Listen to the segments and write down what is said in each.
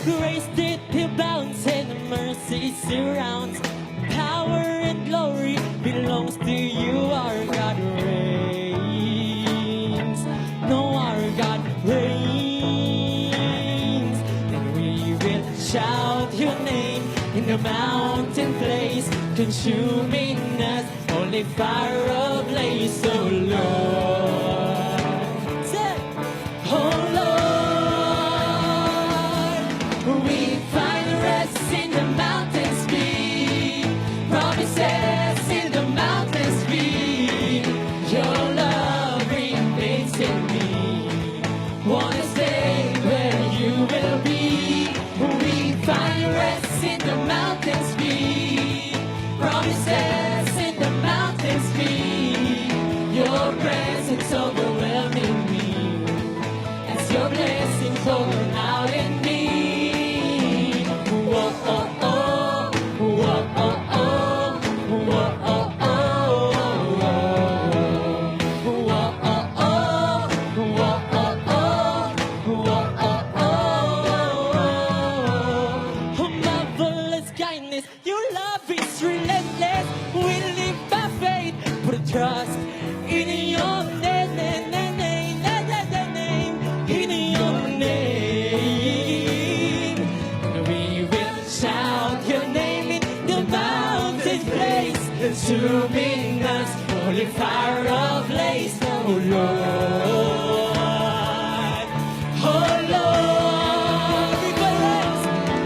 Grace did abounds and mercy surrounds. Power and glory belongs to you, our God reigns. No, our God reigns. And we will shout your name in the mountain place, consuming us, holy fire ablaze, oh Lord. Say, oh Lord. It's overwhelming me as your blessings pour out in me. Whoa, oh, oh, whoa, oh, oh, whoa, oh, oh, whoa, oh, oh, whoa, oh, oh, marvelous kindness, your love is relentless. We live by faith, put trust in your name. Consuming us, holy fire ablaze, oh Lord, oh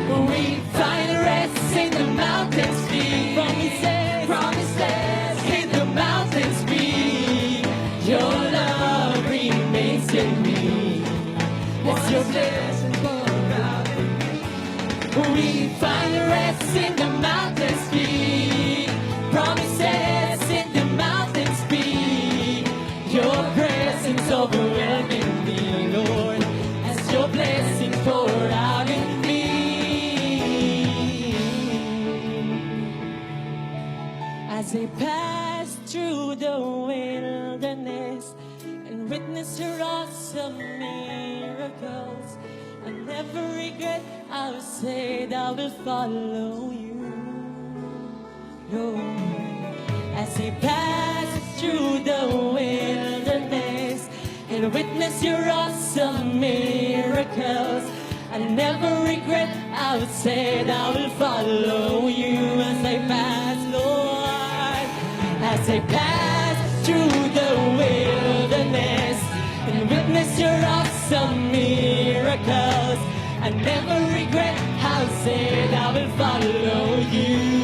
Lord, we find rest in the mountains deep, promises in the mountains deep, your love remains in me, as your blessing pour out in me. We find rest in the mountains deep, promises in the mountains speak, your presence overwhelming me, Lord, as your blessing pour out in me. As I pass through the wilderness and witness your awesome miracles, I never regret, I will say that I will follow you. As he passed through the wilderness and witness your awesome miracles, I never regret, I would say that I will follow you as I pass, Lord. As I pass through the wilderness and witness your awesome miracles, I never regret, I would say that I will follow you.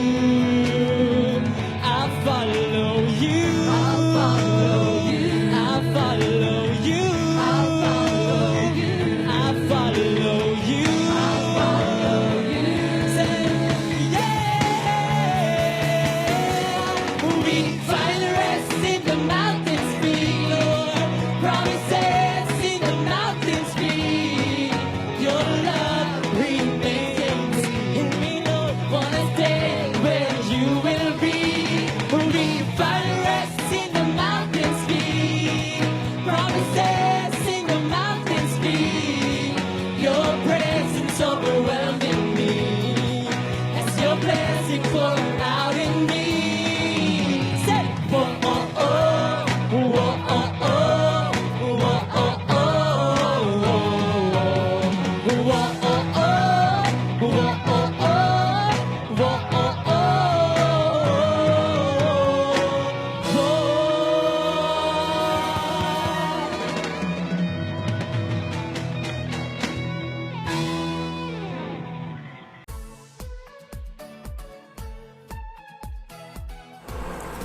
Follow you, I'll follow you, I'll follow you, I'll follow you, I'll follow you, I'll follow you. Say, yeah, we find rest in the mountains, Lord. Promises in the mountains, your love remains in me, Lord. Wanna stay where you will be. We find rest in the mountains deep, promises in the mountains deep, your presence overwhelming me, as your blessing pour out in me. Say, whoa, oh, oh, whoa, oh, oh, whoa, oh, oh, whoa, oh, oh, whoa, oh, oh, whoa, oh, oh.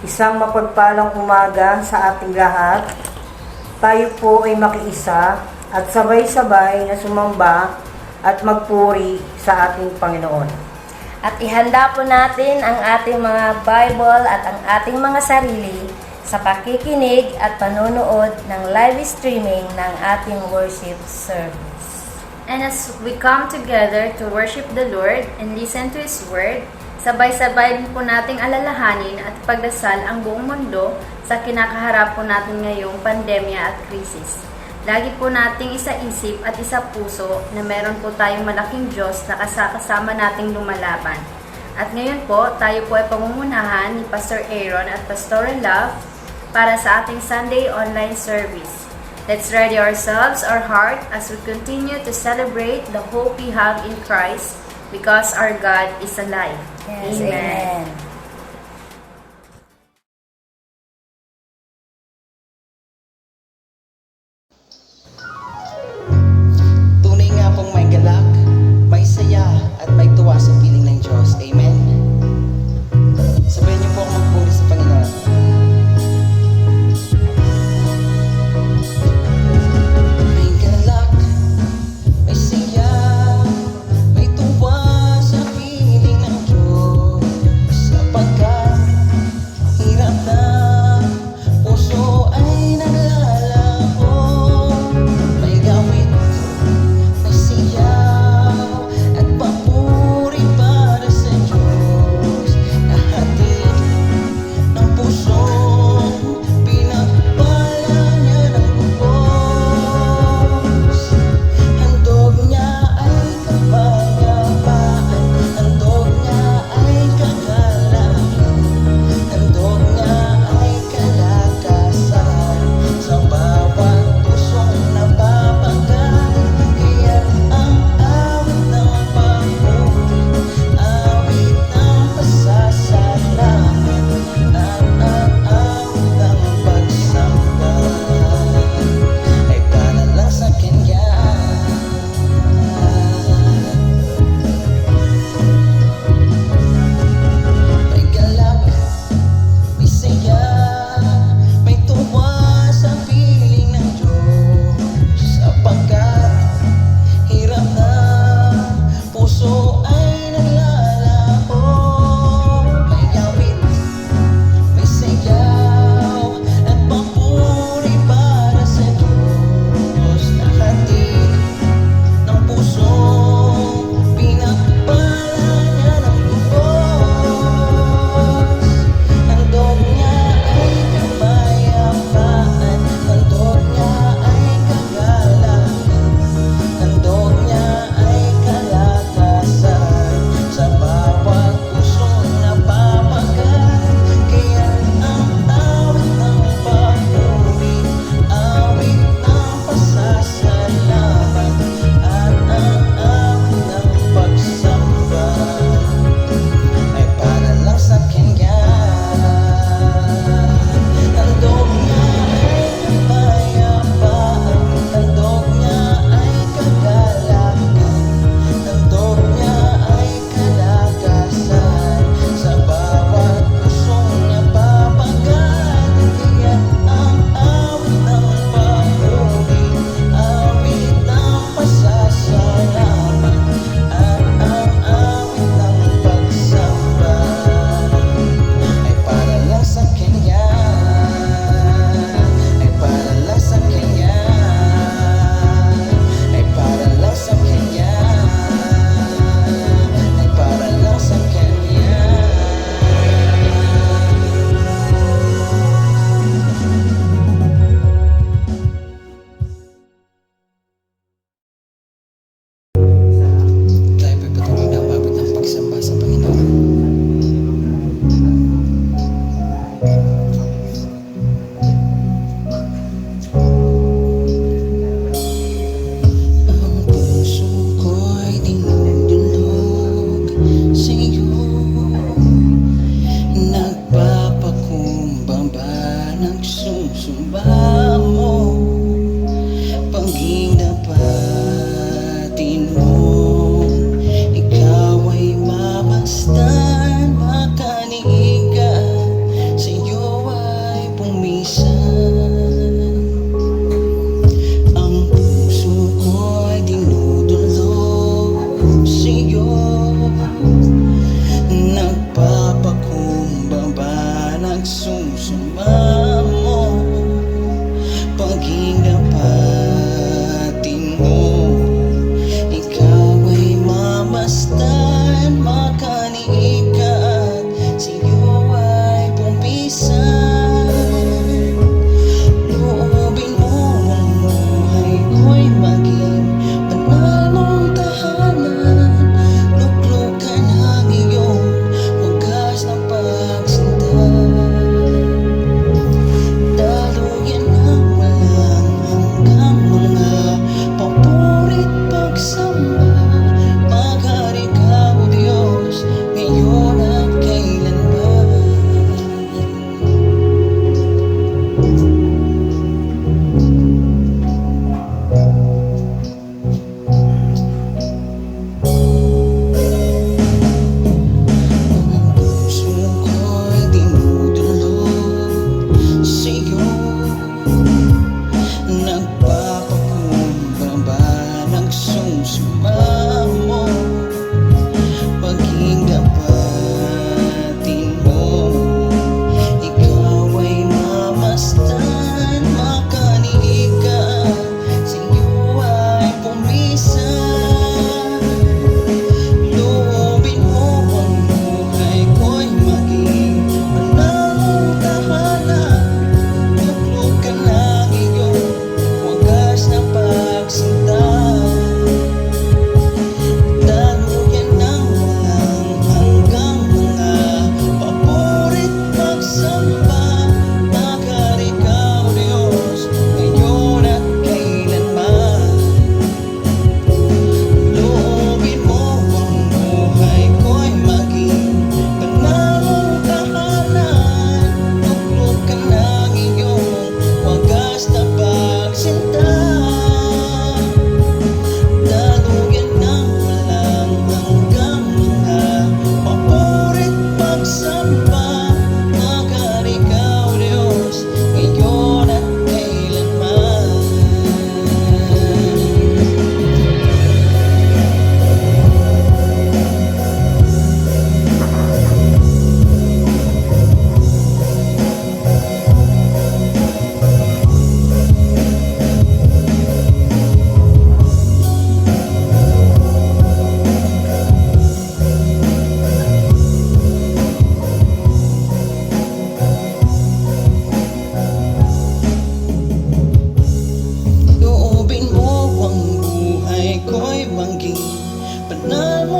Isang mapagpalang umaga sa ating lahat. Tayo po ay makiisa at sabay-sabay na sumamba at magpuri sa ating Panginoon. At ihanda po natin ang ating mga Bible at ang ating mga sarili sa pakikinig at panonood ng live streaming ng ating worship service. And as we come together to worship the Lord and listen to His Word, sabay-sabay din po nating alalahanin at pagdasal ang buong mundo sa kinakaharap po natin ngayong pandemya at krisis. Lagi po nating isa-isip at isa-puso na meron po tayong malaking Diyos na kasama nating lumalaban. At ngayon po, tayo po ay pamumunahan ni Pastor Aaron at Pastor Love para sa ating Sunday online service. Let's ready ourselves, our heart, as we continue to celebrate the hope we have in Christ because our God is alive. Yes, amen. Tunay nga pong may galak, may saya, at may tuwa sa piling ng Diyos. Amen? Sabihin niyo po ako magpuri sa Panginoon. May galak, may saya, may tuwa sa piling ng Diyos. Sapagkat hirap na puso ay naglalaho. May gawin, may siyaw at papuri para sa Diyos. Nahatid ng pusong pinagpala niya ng lubos. Handog niya ay kapayapaan, handog niya ay kagalakan, handog niya ay kalakasan sa bawat pusong napapagal. Iyan ang awit ng pagpuri, awit ng pasasalamat, at ang awit ng pagsamba ay para lang sa Kanya. May galak, may saya, may tuwa sa piling ng Diyos. Sapagkat hirap na puso ay naglalaho. May awit, may sayaw at papuri para sa Diyos. Nahatid ng pusong pinagpala niya ng lubos. Handog niya ay kapayapaan, handog niya ay kagalakan, handog niya ay kalakasan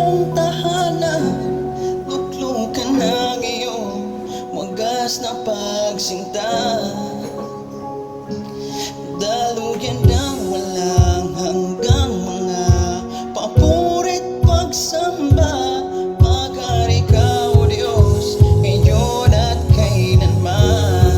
mong tahanan, luklukan ng iyong wagas na pagsinta. Daluyan ng walang hanggang mga papurit pagsamba. Maghari ka, O Diyos, ngayon at kailanman.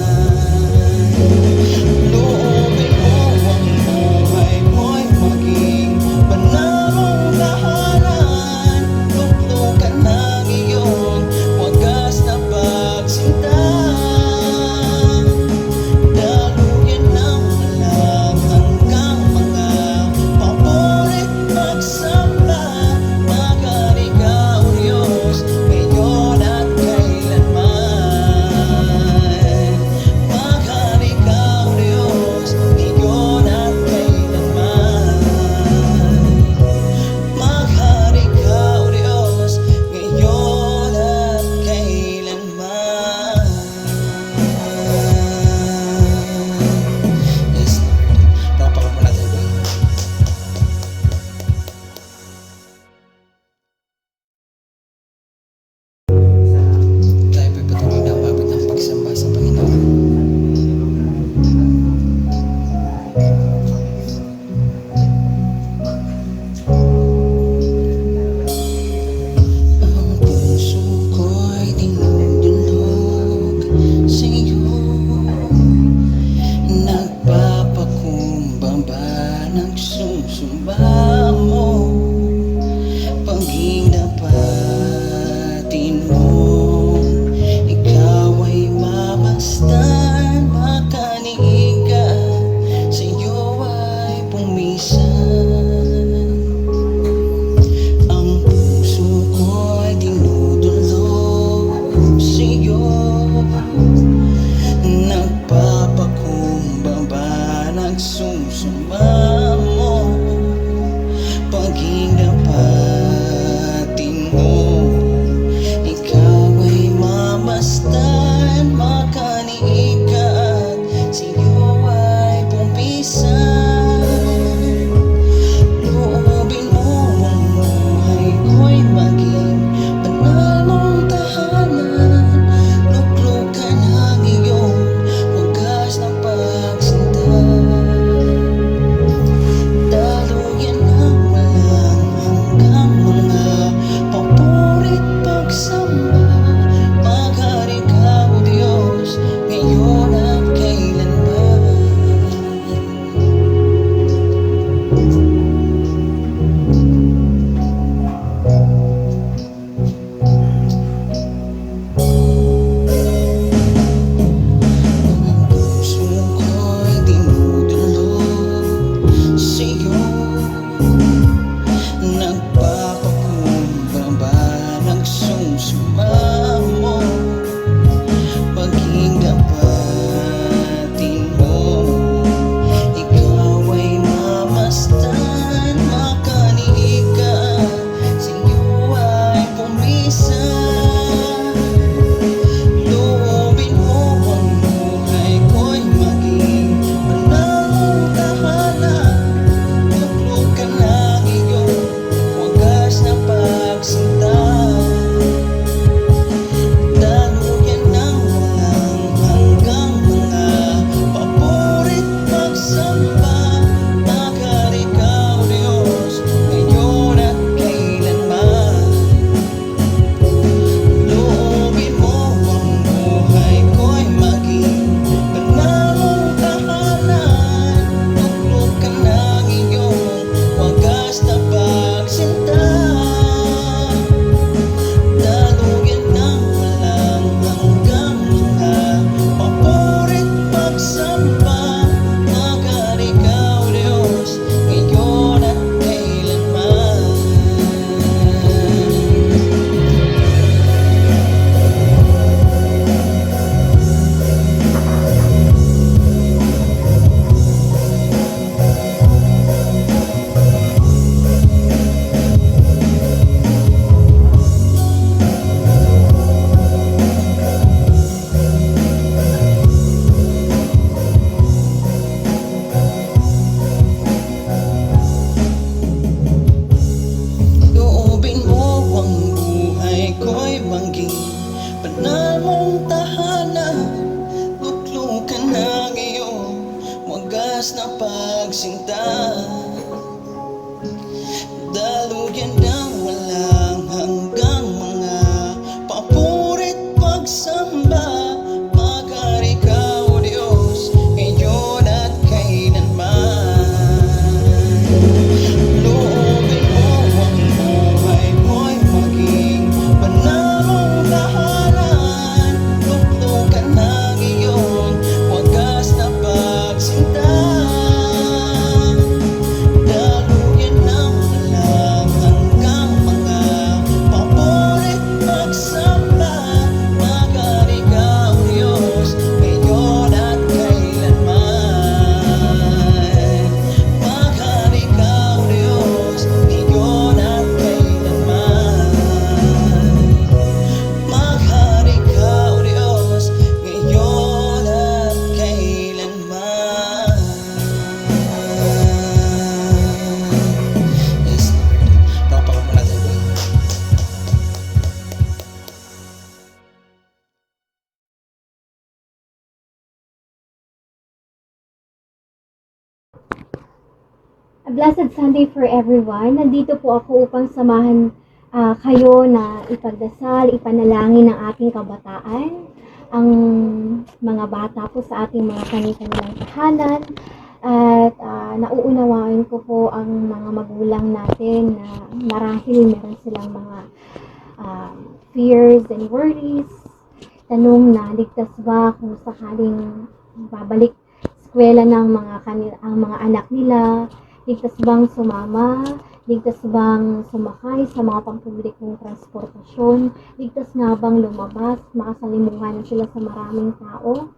Loobin mo ang buhay mo'y maging panarong tahanan, luklukan ng iyong wagas na pagsinta. A blessed Sunday for everyone. Nandito po ako upang samahan kayo na ipagdasal, ipanalangin ng ating kabataan, ang mga bata po sa ating mga kanilang tahanan. At nauunawain ko po ang mga magulang natin na marahil meron silang mga fears and worries. Tanong na ligtas ba kung sakaling babalik eskwela ng ang mga anak nila, ligtas bang sumama, ligtas bang sumakay sa mga pampublikong transportasyon, ligtas nga bang lumabas, makasalimuhan sila sa maraming tao.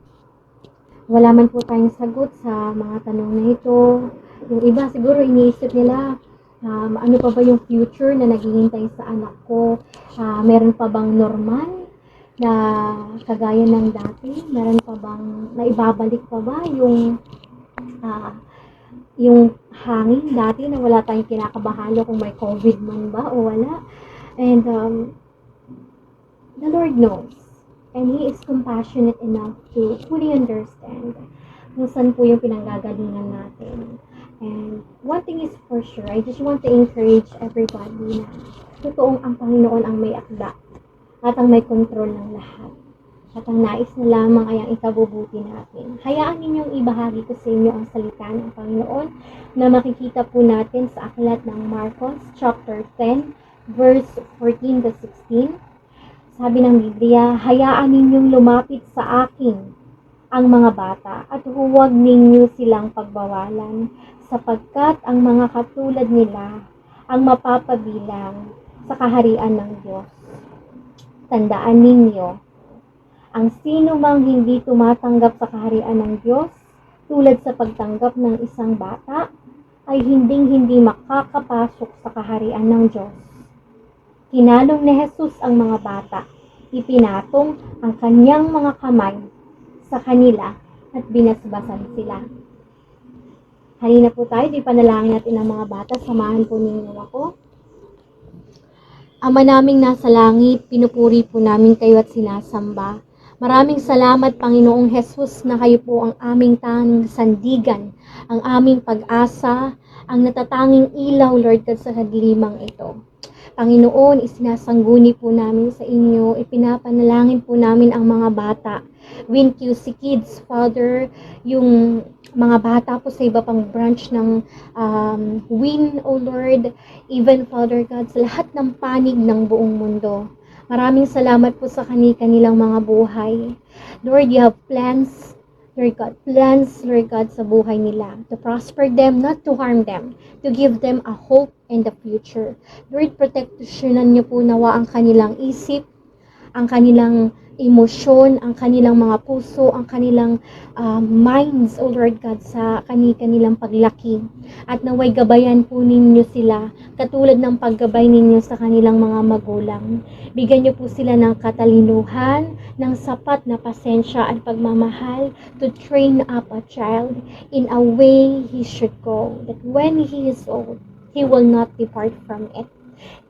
Wala man po tayong sagot sa mga tanong na ito. Yung iba siguro iniisip nila, ano pa ba yung future na naghihintay sa anak ko? Meron pa bang normal na kagaya ng dati? Meron pa bang naibabalik pa ba yung hangin dati na wala tayong kinakabahalo kung may COVID man ba o wala? And the Lord knows. And He is compassionate enough to fully understand kung saan po yung pinanggagalingan natin. And one thing is for sure, I just want to encourage everybody na totoong ang Panginoon ang may akda at ang may kontrol ng lahat. At ang nais na lamang ay ang ikabubuti natin. Hayaan ninyong ibahagi ko sa inyo ang salita ng Panginoon na makikita po natin sa aklat ng Marcos chapter 10 verse 14 to 16. Sabi ng Biblia, hayaan ninyong lumapit sa akin ang mga bata at huwag ninyo silang pagbawalan sapagkat ang mga katulad nila ang mapapabilang sa kaharian ng Diyos. Tandaan ninyo, ang sino mang hindi tumatanggap sa kaharian ng Diyos tulad sa pagtanggap ng isang bata ay hindi makakapasok sa kaharian ng Diyos. Kinalong ni Jesus ang mga bata, ipinatong ang kanyang mga kamay sa kanila at binasbasan sila. Halina po tayo, di panalangin natin ang mga bata, samahan po ninyo ako. Ama naming nasa langit, pinupuri po namin kayo at sinasamba. Maraming salamat Panginoong Jesus na kayo po ang aming tanging sandigan, ang aming pag-asa, ang natatanging ilaw, Lord God, sa kadiliman ito. Panginoon, isinasangguni po namin sa inyo, ipinapanalangin po namin ang mga bata. Win QC Kids, Father, yung mga bata po sa iba pang branch ng Win, O Lord, even Father God, sa lahat ng panig ng buong mundo. Maraming salamat po sa kanilang mga buhay. Lord, you have plans, Lord God, sa buhay nila, to prosper them, not to harm them, to give them a hope in the future. Lord, proteksyonan niyo po nawa ang kanilang isip, ang kanilang emosyon, ang kanilang mga puso, ang kanilang minds, O Lord God, sa kanilang paglaki. At naway gabayan po ninyo sila, katulad ng paggabay ninyo sa kanilang mga magulang. Bigyan niyo po sila ng katalinuhan, ng sapat na pasensya at pagmamahal to train up a child in a way he should go, that when he is old, he will not depart from it.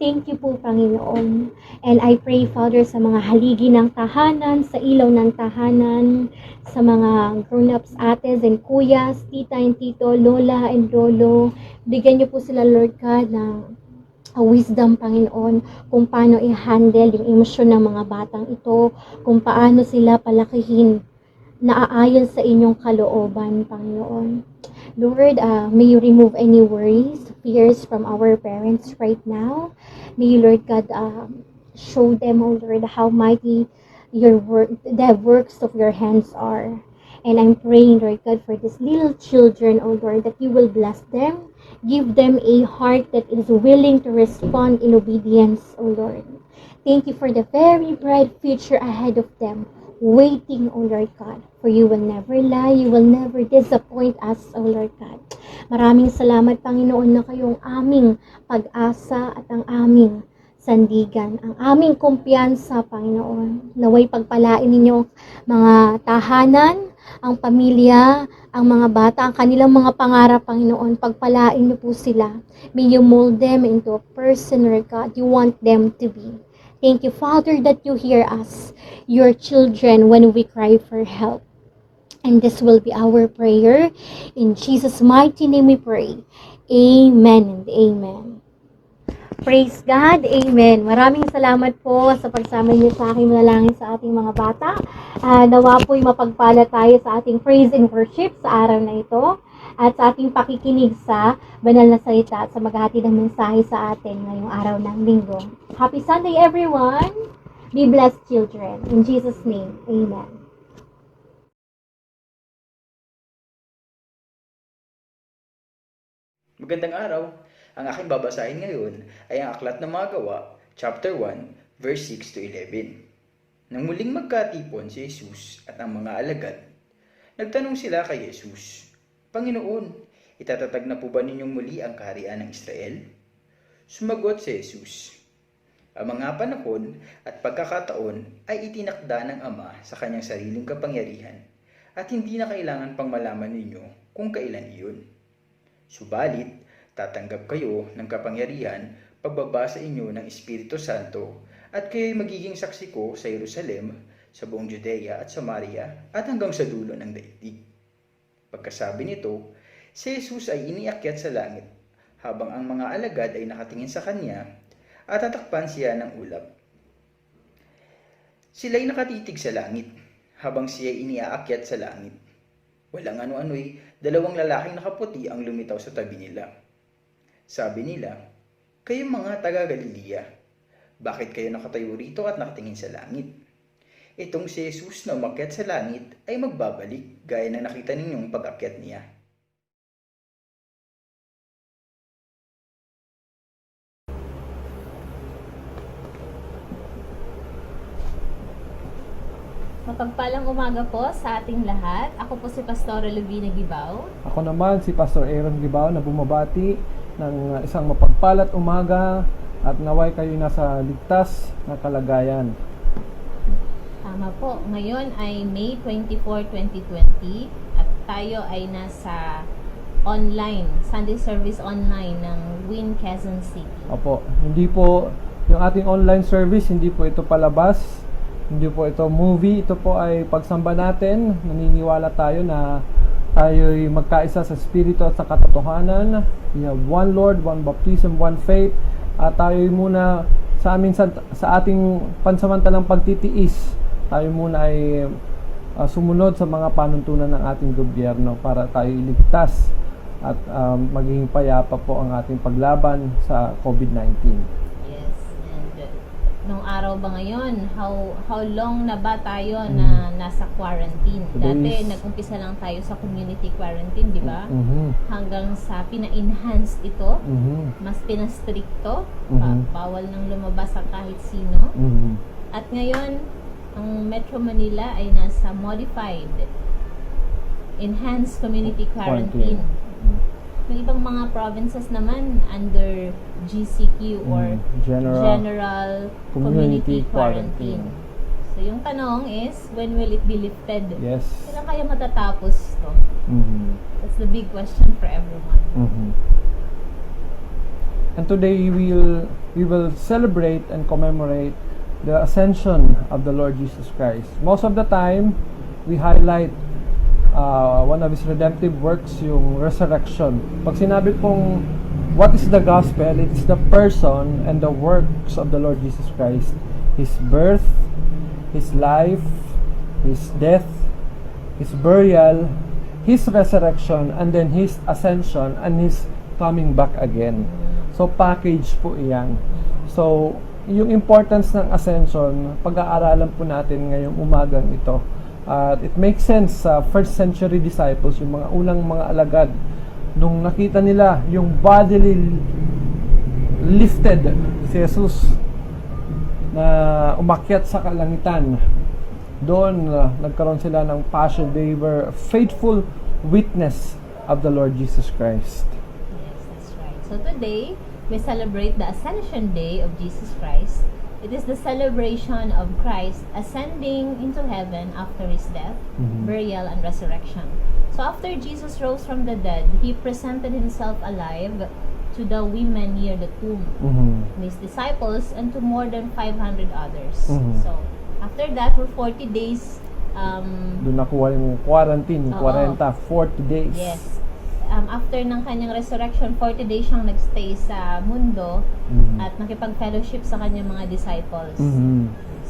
Thank you po, Panginoon. And I pray, Father, sa mga haligi ng tahanan, sa ilaw ng tahanan, sa mga grown-ups, ates and kuyas, tita and tito, lola and lolo. Bigyan niyo po sila, Lord God, ng wisdom, Panginoon, kung paano i-handle yung emosyon ng mga batang ito, kung paano sila palakihin na aayon sa inyong kalooban, Panginoon. Lord, may you remove any worries, fears from our parents right now. May you, Lord God, show them, oh Lord, how mighty the works of your hands are. And I'm praying, Lord God, for these little children, oh Lord, that you will bless them. Give them a heart that is willing to respond in obedience, oh Lord. Thank you for the very bright future ahead of them. Waiting, O Lord God, for you will never lie, you will never disappoint us, O Lord God. Maraming salamat, Panginoon, na kayong aming pag-asa at ang aming sandigan, ang aming kumpiyansa, Panginoon. Naway pagpalain ninyo mga tahanan, ang pamilya, ang mga bata, ang kanilang mga pangarap, Panginoon. Pagpalain niyo po sila. May you mold them into a person, Lord God, you want them to be. Thank you, Father, that you hear us, your children, when we cry for help. And this will be our prayer. In Jesus' mighty name we pray. Amen and amen. Praise God, amen. Maraming salamat po sa pagsama niyo sa aking manalangin sa ating mga bata. Nawa po'y mapagpala tayo sa ating praise and worship sa araw na ito at sa ating pakikinig sa banal na salita at sa maghahatid ng mensahe sa atin ngayong araw ng linggo. Happy Sunday everyone! Be blessed children. In Jesus' name, amen. Magandang araw! Ang aking babasahin ngayon ay ang Aklat ng Mga Gawa, chapter 1, verse 6 to 11. Nang muling magkatipon si Jesus at ang mga alagad, nagtanong sila kay Jesus, Panginoon, itatatag na po ba ninyong muli ang kaharian ng Israel? Sumagot si Jesus, ang mga panahon at pagkakataon ay itinakda ng Ama sa kanyang sariling kapangyarihan at hindi na kailangan pang malaman ninyo kung kailan iyon. Subalit, tatanggap kayo ng kapangyarihan pagbaba sa inyo ng Espiritu Santo at kayo'y magiging saksi ko sa Jerusalem, sa buong Judea at Samaria at hanggang sa dulo ng daigdig. Pagkasabi nito, si Jesus ay iniakyat sa langit habang ang mga alagad ay nakatingin sa kanya at tatakpan siya ng ulap. Sila'y nakatitig sa langit habang siya iniaakyat sa langit. Walang ano-ano'y dalawang lalaking nakaputi ang lumitaw sa tabi nila. Sabi nila, kayong mga taga-Galilea, bakit kayo nakatayo rito at nakatingin sa langit? Itong si Jesus na umakyat sa langit ay magbabalik gaya na nakita ninyong pag-akyat niya. Mapagpalang umaga po sa ating lahat. Ako po si Pastora Lubina Gibao. Ako naman si Pastor Aaron Gibao na bumabati ng isang mapagpalat umaga at naway kayo nasa ligtas na kalagayan. Tama po. Ngayon ay May 24, 2020 at tayo ay nasa online, Sunday service online ng Win Quezon City. Opo, hindi po yung ating online service, hindi po ito palabas, hindi po ito movie, ito po ay pagsamba natin. Naniniwala tayo na tayo'y magkaisa sa Espiritu at sa katotohanan. We have one Lord, one baptism, one faith. At tayo'y muna sa ating pansamantalang pagtitiis, tayo muna ay sumunod sa mga panuntunan ng ating gobyerno para tayo iligtas at maging payapa po ang ating paglaban sa COVID-19. Yes. And nung araw ba ngayon, how long na ba tayo na nasa quarantine? Dati nag-umpisa lang tayo sa community quarantine, di ba? Hanggang sa pina-enhance ito, mas pinastricto, bawal nang lumabas sa kahit sino. At ngayon, ang Metro Manila ay nasa modified, enhanced community quarantine. May ibang mga provinces naman under GCQ or General Community Quarantine. So yung tanong is, when will it be lifted? Yes. Kailan kaya matatapos to? That's the big question for everyone. And today we will celebrate and commemorate the ascension of the Lord Jesus Christ. Most of the time, we highlight one of His redemptive works, yung resurrection. Pag sinabi pong what is the gospel, it's the person and the works of the Lord Jesus Christ. His birth, His life, His death, His burial, His resurrection, and then His ascension, and His coming back again. So, package po iyan. So, yung importance ng ascension, pag-aaralan po natin ngayong umagang ito. It makes sense sa first century disciples, yung mga unang mga alagad, nung nakita nila yung bodily lifted si Jesus na umakyat sa kalangitan, doon nagkaroon sila ng passion. They were a faithful witness of the Lord Jesus Christ. Yes, that's right. So today, we celebrate the Ascension Day of Jesus Christ. It is the celebration of Christ ascending into heaven after His death, burial, and resurrection. So after Jesus rose from the dead, He presented Himself alive to the women near the tomb, His disciples, and to more than 500 others. So after that, for 40 days, doon nakuha yung quarantine, 40 days. Yes. after ng kanyang resurrection, 40 days siyang nagstay sa mundo at nakipag-fellowship sa kanyang mga disciples.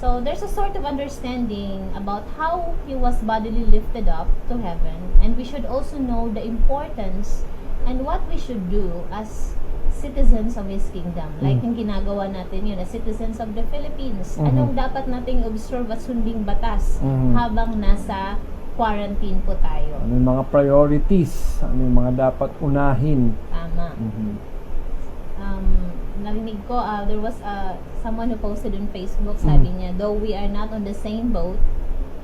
So, there's a sort of understanding about how he was bodily lifted up to heaven, and we should also know the importance and what we should do as citizens of His kingdom. Like yung ginagawa natin yun, as citizens of the Philippines. Anong dapat nating observe at sunding batas habang nasa quarantine po tayo? Ano yung mga priorities? Ano yung mga dapat unahin? Tama. Narinig ko, there was someone who posted on Facebook, sabi niya, though we are not on the same boat,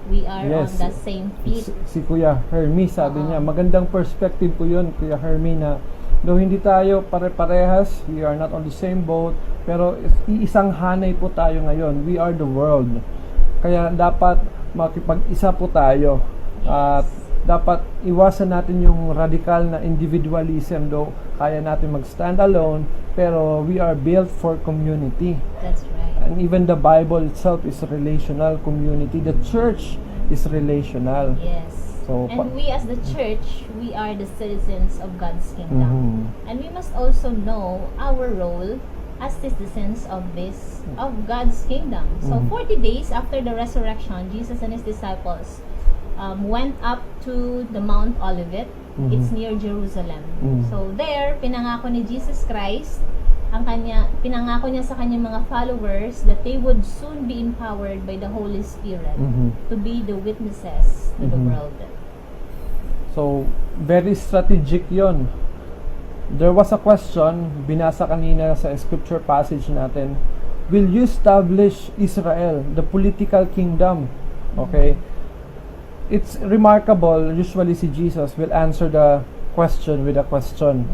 we are on the same fleet. Si Kuya Hermie, sabi niya, magandang perspective po yun, Kuya Hermie, na though hindi tayo pare-parehas, we are not on the same boat, pero iisang hanay po tayo ngayon. We are the world. Kaya dapat makipag-isa po tayo. At dapat iwasan natin yung radical na individualism, though kaya natin mag-stand alone, pero we are built for community. That's right. And even the Bible itself is a relational community. The church is relational. Yes. So, and we as the church, we are the citizens of God's kingdom. And we must also know our role as citizens of God's kingdom. So 40 days after the resurrection, Jesus and His disciples went up to the Mount Olivet. It's near Jerusalem. So there, pinangako ni Jesus Christ, pinangako niya sa kanyang mga followers that they would soon be empowered by the Holy Spirit to be the witnesses to the world. So, very strategic yon. There was a question, binasa kanina sa scripture passage natin, will you establish Israel, the political kingdom? Okay? It's remarkable, usually si Jesus will answer the question with a question.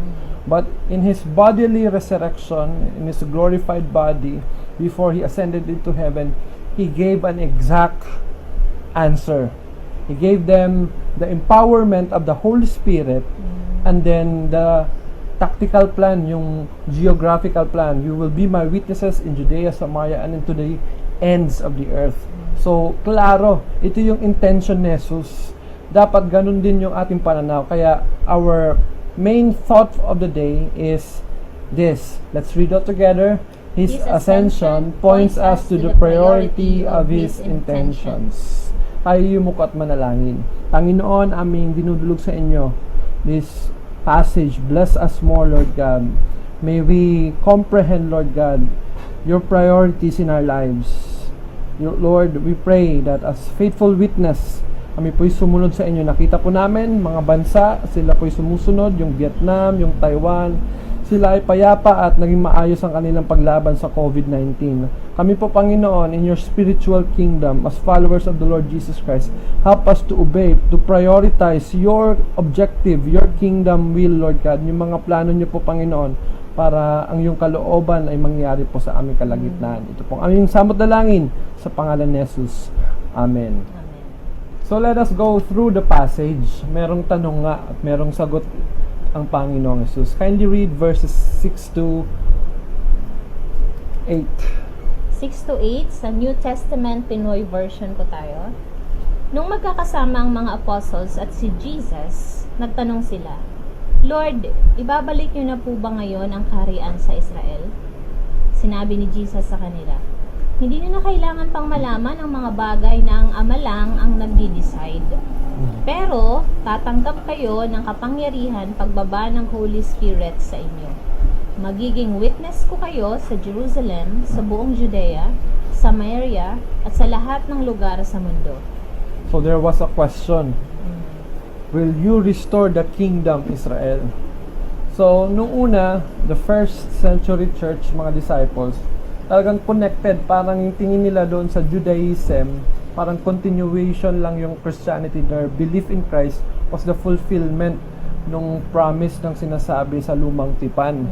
But in His bodily resurrection, in His glorified body, before He ascended into heaven, He gave an exact answer. He gave them the empowerment of the Holy Spirit, and then the tactical plan, yung geographical plan. You will be my witnesses in Judea, Samaria, and into the ends of the earth. So, klaro, ito yung intention ni Jesus. Dapat ganun din yung ating pananaw. Kaya, our main thought of the day is this. Let's read it together. His ascension points us to the priority of His intentions. Tayo yumuk at manalangin. Panginoon, aming dinudulog sa inyo this passage. Bless us more, Lord God. May we comprehend, Lord God, your priorities in our lives. Lord, we pray that as faithful witness, kami po'y sumunod sa inyo. Nakita po namin, mga bansa, sila po'y sumusunod, yung Vietnam, yung Taiwan, sila ay payapa at naging maayos ang kanilang paglaban sa COVID-19. Kami po, Panginoon, in your spiritual kingdom, as followers of the Lord Jesus Christ, help us to obey, to prioritize your objective, your kingdom will, Lord God, yung mga plano niyo po, Panginoon, para ang iyong kalooban ay mangyari po sa aming kalagitnaan. Ito pong aming samot dalangin sa pangalan ni Jesus. Amen. So let us go through the passage. Merong tanong nga at merong sagot ang Panginoong Jesus. Kindly read verses 6 to 8. 6 to 8 sa New Testament Pinoy version ko tayo. Nung magkakasama ang mga apostles at si Jesus, nagtanong sila, Lord, ibabalik niyo na po ba ngayon ang kaharian sa Israel? Sinabi ni Jesus sa kanila, hindi niyo na kailangan pang malaman ang mga bagay na ang Ama lang ang nagdi-decide. Pero, tatanggap kayo ng kapangyarihan pagbaba ng Holy Spirit sa inyo. Magiging witness ko kayo sa Jerusalem, sa buong Judea, Samaria, at sa lahat ng lugar sa mundo. So there was a question. Will you restore the kingdom, Israel? So, nung una, the first century church, mga disciples, talagang connected. Parang yung tingin nila doon sa Judaism, parang continuation lang yung Christianity. Their belief in Christ was the fulfillment nung promise ng sinasabi sa lumang tipan.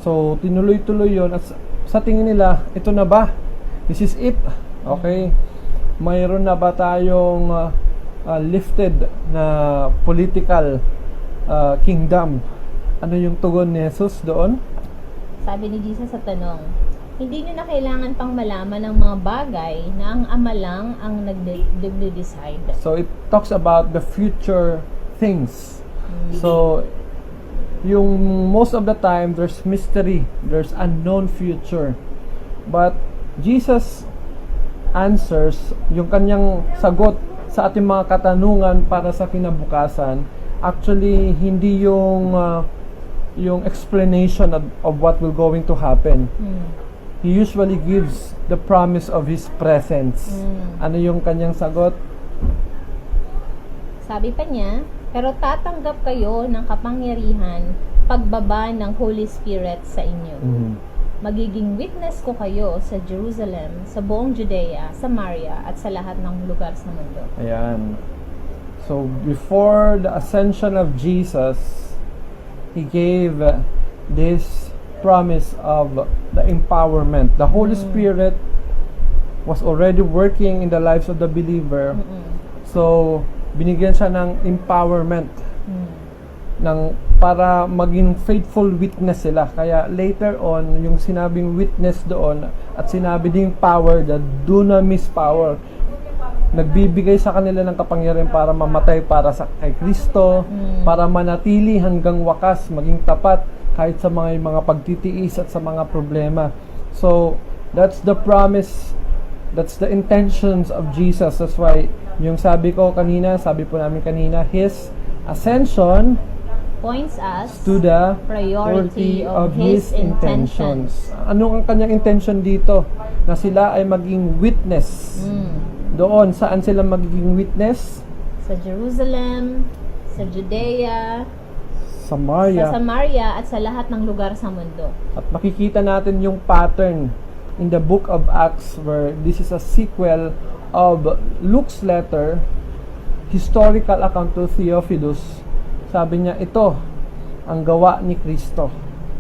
So, tinuloy-tuloy yun. At sa tingin nila, ito na ba? This is it. Okay? Mayroon na ba tayong lifted na political kingdom? Ano yung tugon ni Jesus doon? Sabi ni Jesus sa tanong, hindi nyo na kailangan pang malaman ng mga bagay na ang Ama lang ang nagde-decide. So it talks about the future things. So yung most of the time, there's mystery, there's unknown future. But Jesus answers, yung kanyang sagot sa ating mga katanungan para sa kinabukasan, actually hindi yung explanation of what will going to happen. He usually gives the promise of His presence. Ano yung kanyang sagot? Sabi pa niya, pero tatanggap kayo ng kapangyarihan pagbaba ng Holy Spirit sa inyo. Magiging witness ko kayo sa Jerusalem, sa buong Judea, Samaria, at sa lahat ng lugar sa mundo. Ayan. So, before the ascension of Jesus, He gave this promise of the empowerment. The Holy Spirit was already working in the lives of the believer. So, binigyan siya ng empowerment para maging faithful witness sila. Kaya later on, yung sinabing witness doon at sinabi ding power, the dunamis power, nagbibigay sa kanila ng kapangyarihan para mamatay para sa kay Kristo, para manatili hanggang wakas, maging tapat kahit sa mga pagtitiis at sa mga problema. So, that's the promise, that's the intentions of Jesus. That's why, yung sabi po namin kanina, His ascension Points us to the priority of His intentions. Ano ang kanyang intention dito? Na sila ay maging witness. Doon, saan sila magiging witness? Sa Jerusalem, sa Judea, sa Samaria. Samaria, at sa lahat ng lugar sa mundo. At makikita natin yung pattern in the book of Acts where this is a sequel of Luke's letter, historical account to Theophilus. Sabi niya, ito ang gawa ni Kristo.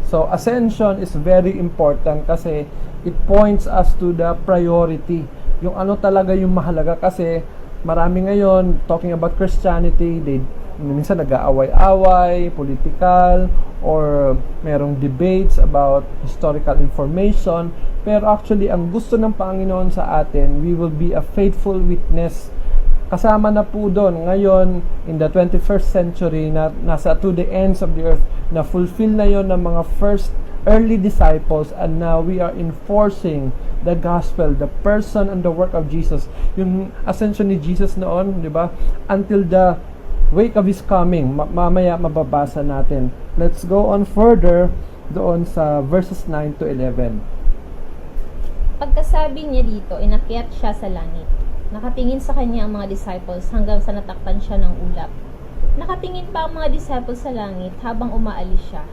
So, ascension is very important kasi it points us to the priority. Yung ano talaga yung mahalaga kasi marami ngayon talking about Christianity, minsan nag-aaway-away, political, or merong debates about historical information. Pero actually, ang gusto ng Panginoon sa atin, we will be a faithful witness. Kasama na po doon ngayon in the 21st century na nasa to the ends of the earth, na fulfill na yon ng mga first early disciples, and now we are enforcing the gospel, the person and the work of Jesus. Yung ascension ni Jesus noon, di ba? Until the wake of His coming. Mamaya mababasa natin. Let's go on further doon sa verses 9 to 11. Pagkasabi niya dito, inakyat siya sa langit. Nakatingin sa kanya ang mga disciples hanggang sa natakpan siya ng ulap. Nakatingin pa ang mga disciples sa langit habang umaalis siya.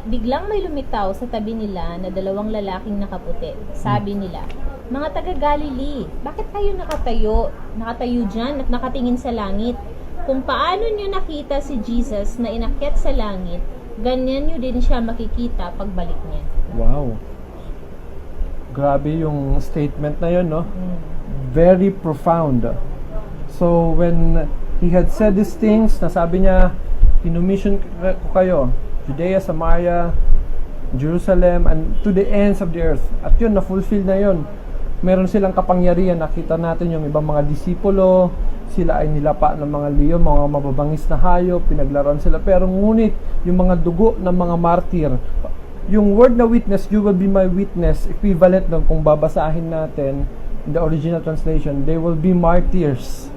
Biglang may lumitaw sa tabi nila na dalawang lalaking nakaputi. Sabi nila, "Mga taga-Galilee, bakit kayo nakatayo dyan at nakatingin sa langit? Kung paano nyo nakita si Jesus na inakyat sa langit, ganyan nyo din siya makikita pagbalik niya." Wow. Grabe yung statement na yun, no? Very profound. So, when He had said these things, nasabi niya, "Kinumission ko kayo, Judea, Samaria, Jerusalem, and to the ends of the earth." At yun, na-fulfill na yun. Meron silang kapangyarihan. Nakita natin yung ibang mga disipulo, sila ay nilapa ng mga leon, mga mababangis na hayop, pinaglaruan sila. Pero ngunit, yung mga dugo ng mga martir, yung word na witness, "You will be my witness," equivalent nun kung babasahin natin in the original translation, they will be martyrs.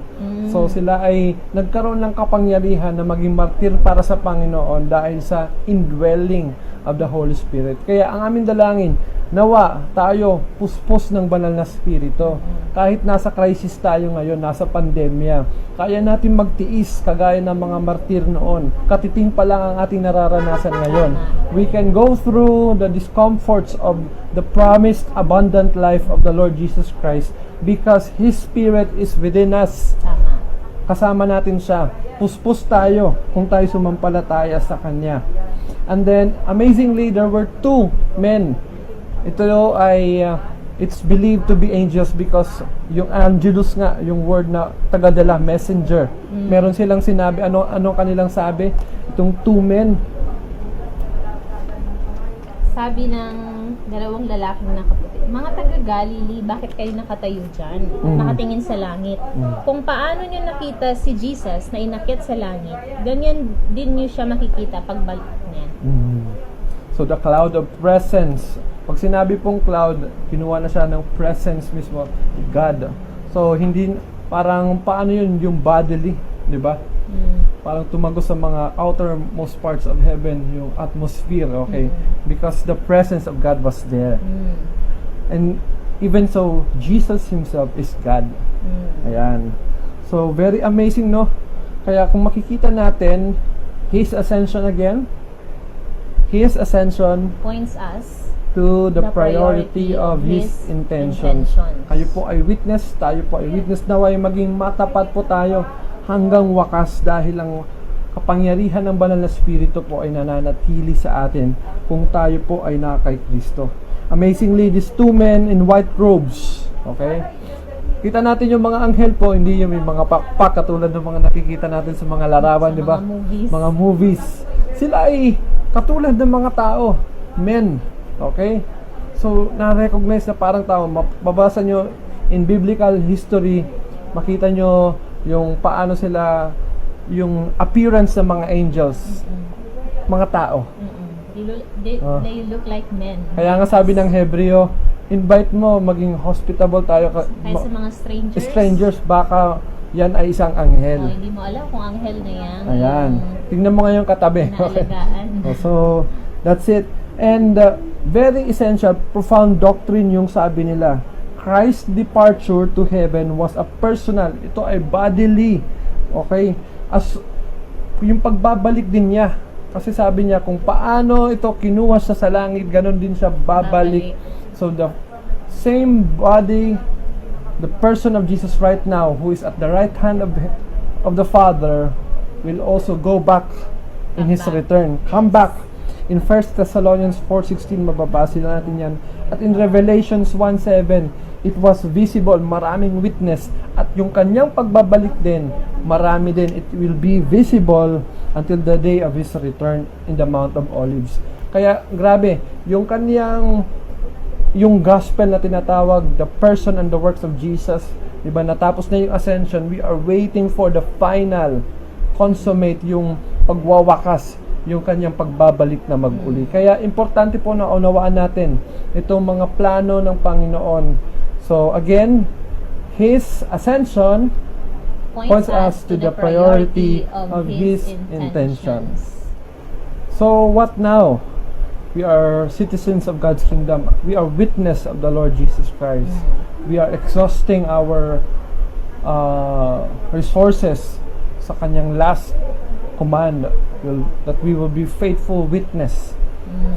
So sila ay nagkaroon ng kapangyarihan na maging martir para sa Panginoon dahil sa indwelling of the Holy Spirit. Kaya ang aming dalangin, nawa tayo puspos ng banal na Espiritu. Kahit nasa crisis tayo ngayon, nasa pandemya, kaya natin magtiis kagaya ng mga martir noon. Katiting pa lang ang ating nararanasan ngayon. We can go through the discomforts of the promised abundant life of the Lord Jesus Christ because His Spirit is within us. Tama. Kasama natin siya. Puspos tayo kung tayo sumampalataya sa Kanya. And then, amazingly, there were two men. Ito ay, it's believed to be angels because yung angelus nga, yung word na tagadala, messenger. Meron silang sinabi, ano kanilang sabi? Itong two men. sabi ng dalawang lalaking nakaputi, mga taga-Galilee, bakit kayo nakatayo dyan? Nakatingin sa langit. Kung paano nyo nakita si Jesus na inakyat sa langit, ganyan din nyo siya makikita pagbalik niya. So the cloud of presence. Pag sinabi pong cloud, kinuha na siya ng presence mismo, God. So hindi parang paano yun yung bodily, di ba? Parang tumagos sa mga outermost parts of heaven, yung atmosphere, okay? Because the presence of God was there. And even so, Jesus himself is God. Ayan. So very amazing, no? Kaya kung makikita natin his ascension again, his ascension Points us to the priority of his intentions. Kayo po ay witness, tayo po ay witness, naway maging matapat po tayo hanggang wakas dahil ang kapangyarihan ng banal na Espiritu po ay nananatili sa atin kung tayo po ay kay Kristo. Amazingly, these two men in white robes, okay? Kita natin yung mga anghel po, hindi yung may mga pakpak katulad ng mga nakikita natin sa mga larawan, di ba? Mga movies. Sila ay katulad ng mga tao, men, okay? So, na-recognize na parang tao. Mabasa nyo in biblical history, makita nyo yung paano sila, yung appearance ng mga angels, mga tao. They look like men. Kaya nga sabi ng Hebreo, invite mo, maging hospitable tayo. Kahit sa mga strangers, baka yan ay isang anghel. Hindi mo alam kung anghel na yan. Ayan. Tingnan mo nga yung katabi. Naalagaan. So, that's it. And very essential, profound doctrine yung sabi nila. Christ's departure to heaven was a personal. Ito ay bodily. Okay? As yung pagbabalik din niya. Kasi sabi niya kung paano ito kinuha siya sa langit, ganun din siya babalik. So the same body, the person of Jesus right now who is at the right hand of the Father will also go back in his return. Come back. In 1 Thessalonians 4:16 mababasa natin yan. At in Revelations 1:7, it was visible, maraming witness. At yung kanyang pagbabalik din, marami din. It will be visible until the day of his return in the Mount of Olives. Kaya grabe, yung kanyang yung gospel na tinatawag, the person and the works of Jesus, diba, natapos na yung ascension, we are waiting for the final, consummate, yung pagwawakas, yung kanyang pagbabalik na mag-uli. Kaya importante po na unawaan natin itong mga plano ng Panginoon. So again, his ascension points us to the priority of his intentions. So what now? We are citizens of God's kingdom. We are witness of the Lord Jesus Christ. We are exhausting our resources sa kanyang last command that we will be faithful witness.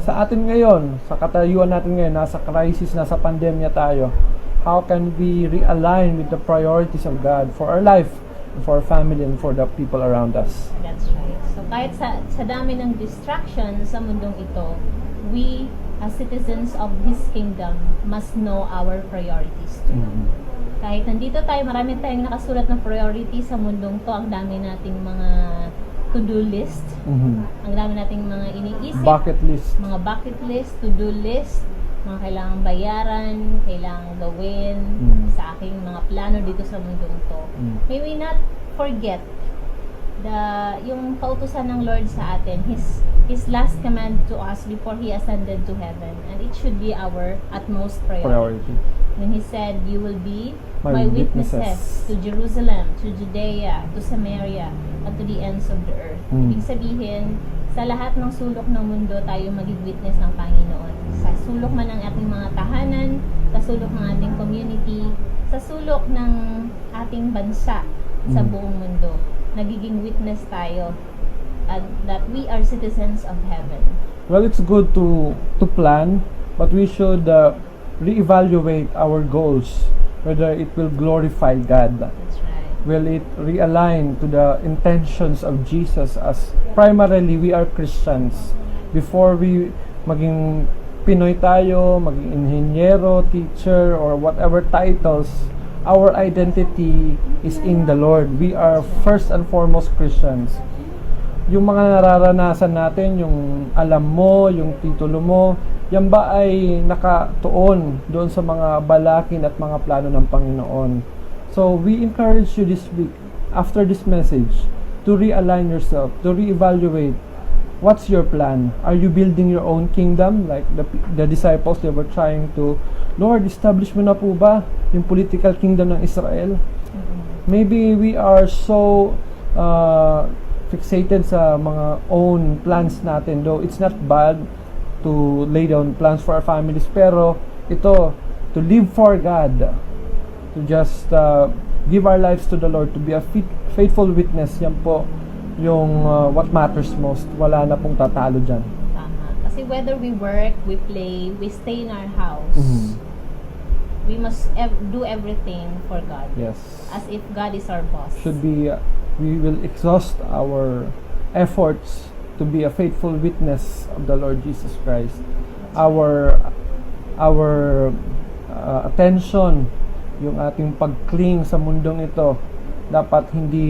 Sa atin ngayon, sa katayuan natin ngayon, nasa crisis, nasa pandemya tayo, how can we realign with the priorities of God for our life, for our family, and for the people around us? That's right. So kahit sa dami ng distraction sa mundong ito, we as citizens of His kingdom must know our priorities too. Kahit nandito tayo, marami tayong nakasulat na priority sa mundong to. Ang dami nating mga to-do list. Ang dami nating mga iniisip. Bucket list. Mga bucket list, to-do list, mga kailangang bayaran, kailangang gawin sa aking mga plano dito sa mundong to. May we not forget yung kautusan ng Lord sa atin, His last command to us before He ascended to heaven, and it should be our utmost priority. When He said, "You will be my witnesses to Jerusalem, to Judea, to Samaria, at to the ends of the earth." Ibig sabihin, sa lahat ng sulok ng mundo tayo maging witness ng Panginoon. Sa sulok man ng ating mga tahanan, sa sulok ng ating community, sa sulok ng ating bansa sa buong mundo. Nagiging witness tayo and that we are citizens of heaven. Well, it's good to plan, but we should reevaluate our goals, whether it will glorify God. That's right. Will it realign to the intentions of Jesus, as primarily we are Christians. Before we maging Pinoy tayo, maging inhenyero, teacher, or whatever titles, our identity is in the Lord. We are first and foremost Christians. yung mga nararanasan natin, yung alam mo, yung titulo mo, yan ba ay nakatuon doon sa mga balakin at mga plano ng Panginoon? So, we encourage you this week, after this message, to realign yourself, to reevaluate. What's your plan? Are you building your own kingdom? Like the disciples, they were trying to, Lord, establish mo na po ba yung political kingdom ng Israel? Maybe we are so fixated sa mga own plans natin, though it's not bad to lay down plans for our families, pero ito, to live for God, to just give our lives to the Lord, to be a faithful witness, yan po yung what matters most. Wala na pong tatalo dyan. Tama. Kasi whether we work, we play, we stay in our house, we must do everything for God. Yes. As if God is our boss. Should be, we will exhaust our efforts to be a faithful witness of the Lord Jesus Christ. Our attention, yung ating pagkling sa mundong ito, dapat hindi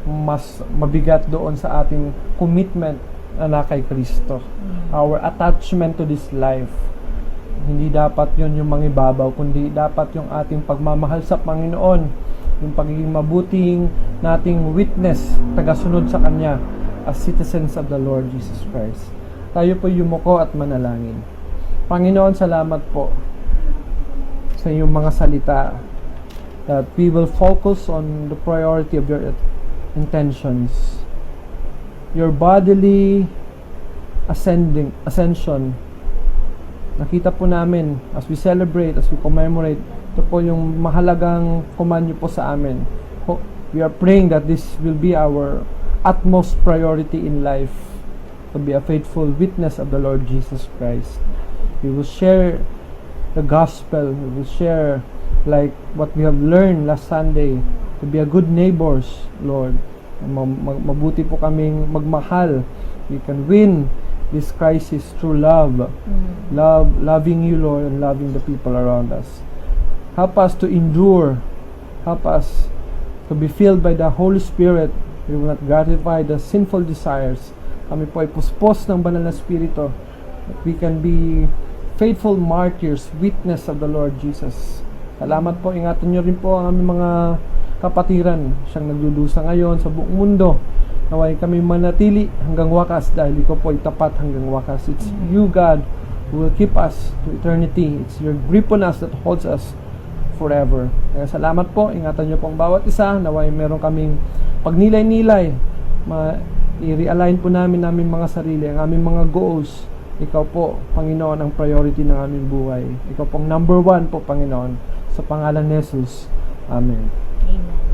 mas mabigat doon sa ating commitment na kay Kristo. Our attachment to this life, hindi dapat yun yung mangibabaw, kundi dapat yung ating pagmamahal sa Panginoon, yung pagiging mabuting nating witness, tagasunod sa Kanya as citizens of the Lord Jesus Christ. Tayo po yumuko at manalangin. Panginoon, salamat po sa iyong mga salita, that we will focus on the priority of your intentions, your bodily ascension. Nakita po namin as we celebrate, as we commemorate, ito po yung mahalagang command niyo po sa amin. We are praying that this will be our utmost priority in life, to be a faithful witness of the Lord Jesus Christ. We will share the gospel, we will share like what we have learned last Sunday, to be a good neighbors, Lord. Mabuti po kaming magmahal. We can win this crisis through love. Loving you, Lord, and loving the people around us. Help us to endure. Help us to be filled by the Holy Spirit. We will not gratify the sinful desires. Kami po ay puspos ng banal na Espiritu, that we can be faithful martyrs, witness of the Lord Jesus. Salamat po. Ingatan niyo rin po ang aming mga kapatiran, siyang nagdudusa ngayon sa buong mundo. Naway kami manatili hanggang wakas, dahil ikaw po ay tapat hanggang wakas. It's you, God, who will keep us to eternity. It's your grip on us that holds us forever. Kaya salamat po. Ingatan niyo po ang bawat isa. Naway meron kaming pagnilay-nilay, i-realign po namin mga sarili, ang aming mga goals. Ikaw po, Panginoon, ang priority ng aming buhay. Ikaw pong number 1 po, Panginoon. Sa pangalan ni Jesus. Amen. Amen.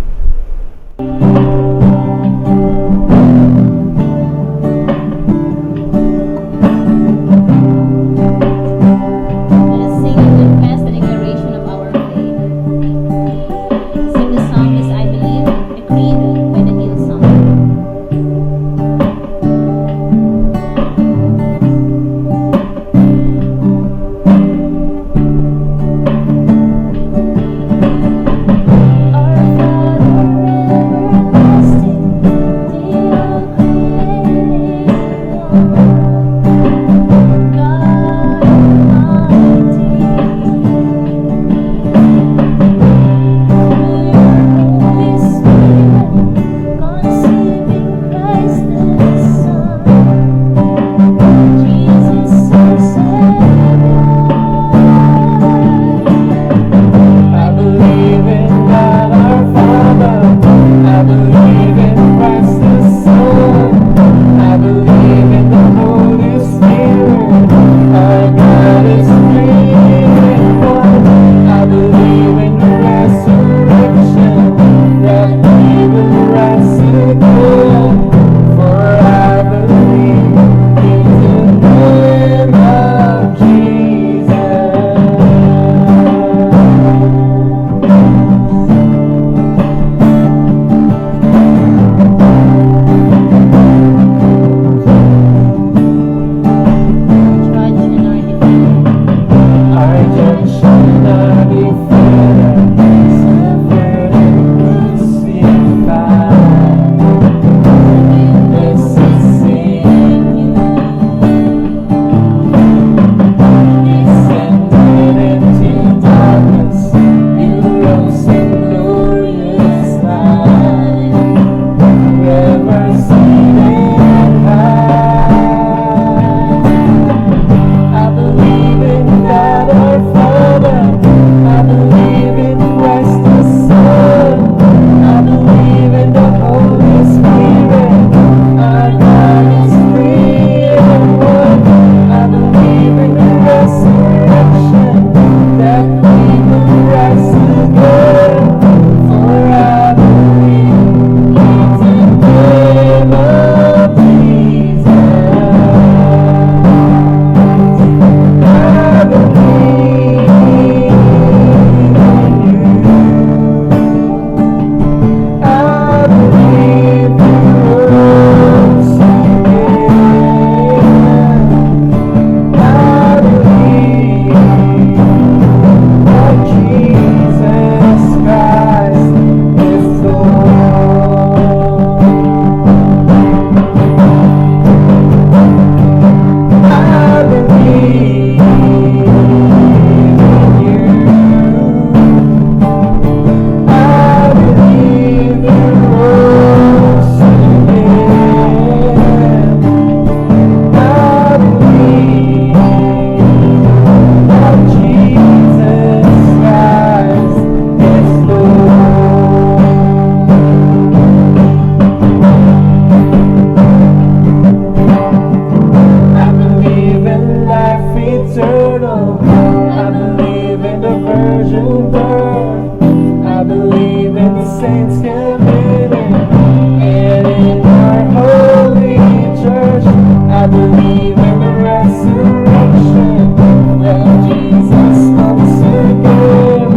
birth. I believe in the saints committed, and in our holy church. I believe in the resurrection, when Jesus comes again.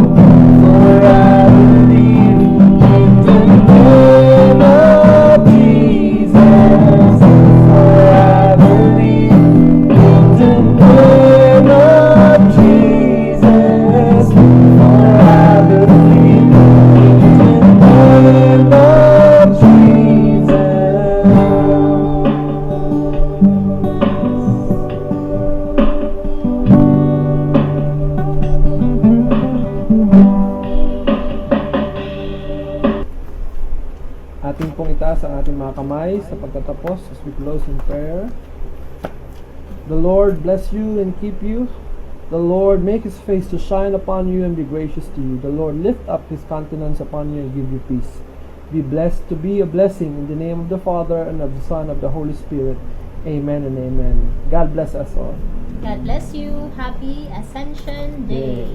For I believe in the name of Jesus. For I believe in the name of Jesus. For I believe in the name of Jesus. Ating pong itaas ang ating mga kamay sa pagtatapos as we close in prayer. The Lord bless you and keep you. The Lord make His face to shine upon you and be gracious to you. The Lord lift up His countenance upon you and give you peace. Be blessed to be a blessing in the name of the Father and of the Son and of the Holy Spirit. Amen and amen. God bless us all. God bless you. Happy Ascension Day.